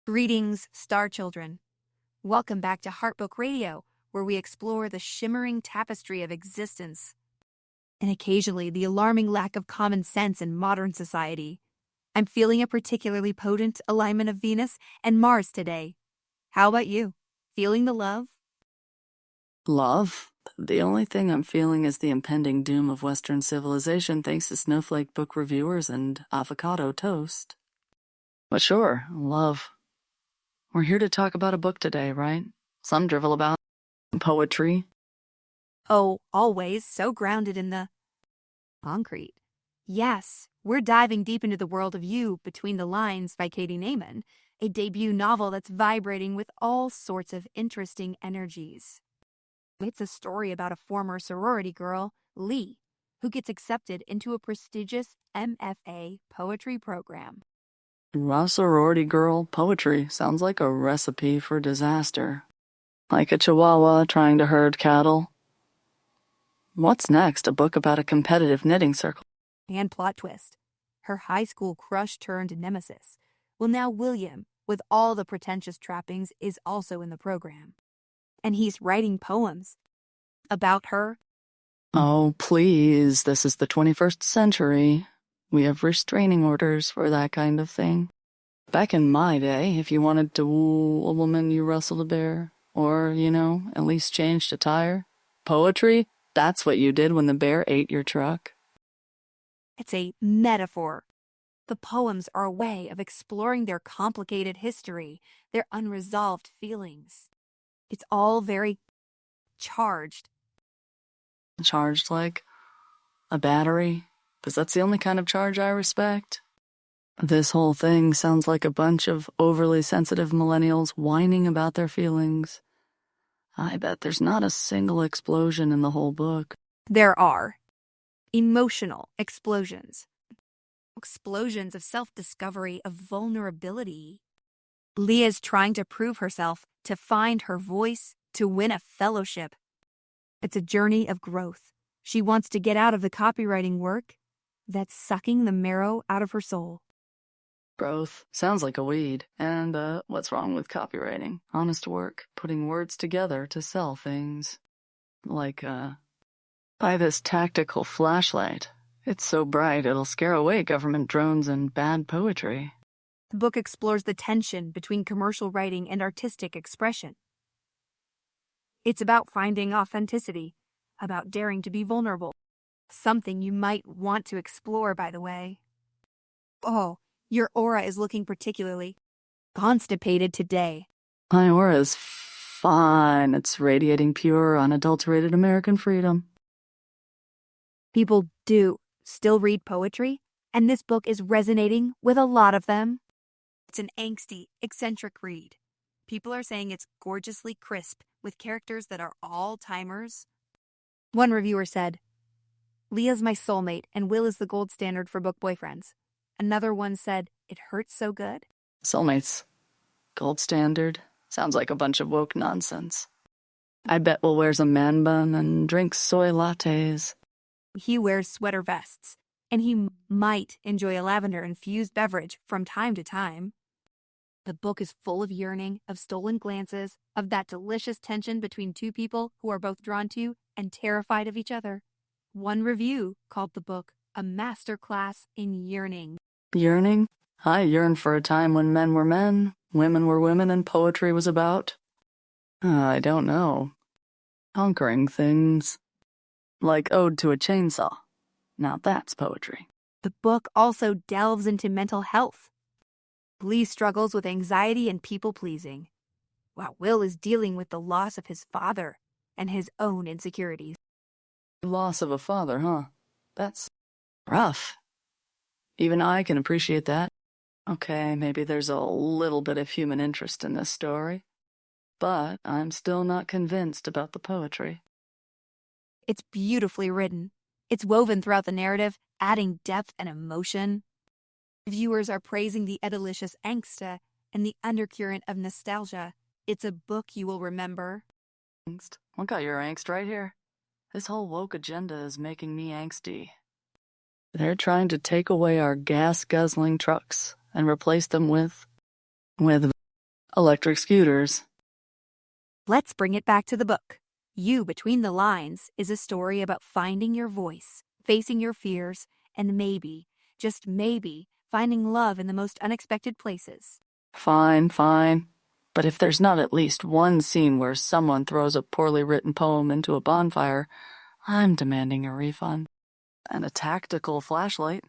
Greetings, star children. Welcome back to Heartbook Radio, where we explore the shimmering tapestry of existence and occasionally the alarming lack of common sense in modern society. I'm feeling a particularly potent alignment of Venus and Mars today. How about you? Feeling the love? Love? The only thing I'm feeling is the impending doom of Western civilization thanks to snowflake book reviewers and avocado toast. But sure, love. We're here to talk about a book today, right? Some drivel about poetry. Oh, always so grounded in the concrete. Yes, we're diving deep into the world of You Between the Lines by Katie Naymon, a debut novel that's vibrating with all sorts of interesting energies. It's a story about a former sorority girl, Lee, who gets accepted into a prestigious MFA poetry program. Raw sorority girl poetry sounds like a recipe for disaster. Like a chihuahua trying to herd cattle. What's next? A book about a competitive knitting circle. And plot twist. Her high school crush turned nemesis. Well, now William, with all the pretentious trappings, is also in the program. And he's writing poems about her. Oh, please, this is the 21st century. We have restraining orders for that kind of thing. Back in my day, if you wanted to woo a woman, you wrestled a bear. Or, at least changed a tire. Poetry? That's what you did when the bear ate your truck. It's a metaphor. The poems are a way of exploring their complicated history, their unresolved feelings. It's all very charged. Charged like a battery? Because that's the only kind of charge I respect. This whole thing sounds like a bunch of overly sensitive millennials whining about their feelings. I bet there's not a single explosion in the whole book. There are emotional explosions. Explosions of self-discovery, of vulnerability. Leah's trying to prove herself, to find her voice, to win a fellowship. It's a journey of growth. She wants to get out of the copywriting work that's sucking the marrow out of her soul. Growth sounds like a weed. And what's wrong with copywriting? Honest work, putting words together to sell things. Like, buy this tactical flashlight. It's so bright it'll scare away government drones and bad poetry. The book explores the tension between commercial writing and artistic expression. It's about finding authenticity, about daring to be vulnerable. Something you might want to explore, by the way. Oh, your aura is looking particularly constipated today. My aura is fine. It's radiating pure, unadulterated American freedom. People do still read poetry, and this book is resonating with a lot of them. It's an angsty, eccentric read. People are saying it's gorgeously crisp, with characters that are all-timers. One reviewer said, "Leah's my soulmate, and Will is the gold standard for book boyfriends." Another one said, "It hurts so good." Soulmates. Gold standard. Sounds like a bunch of woke nonsense. I bet Will wears a man bun and drinks soy lattes. He wears sweater vests, and he might enjoy a lavender-infused beverage from time to time. The book is full of yearning, of stolen glances, of that delicious tension between two people who are both drawn to and terrified of each other. One review called the book a masterclass in yearning. Yearning? I yearned for a time when men were men, women were women, and poetry was about... I don't know. Conquering things. Like Ode to a Chainsaw. Now that's poetry. The book also delves into mental health. Lee struggles with anxiety and people-pleasing, while Will is dealing with the loss of his father and his own insecurities. Loss of a father, huh? That's rough. Even I can appreciate that. Okay, maybe there's a little bit of human interest in this story, but I'm still not convinced about the poetry. It's beautifully written. It's woven throughout the narrative, adding depth and emotion. Viewers are praising the delicious angst and the undercurrent of nostalgia. It's a book you will remember. Angst? What got your angst right here? This whole woke agenda is making me angsty. They're trying to take away our gas-guzzling trucks and replace them with Electric scooters. Let's bring it back to the book. You Between the Lines is a story about finding your voice, facing your fears, and maybe, just maybe, finding love in the most unexpected places. Fine, fine. But if there's not at least one scene where someone throws a poorly written poem into a bonfire, I'm demanding a refund. And a tactical flashlight.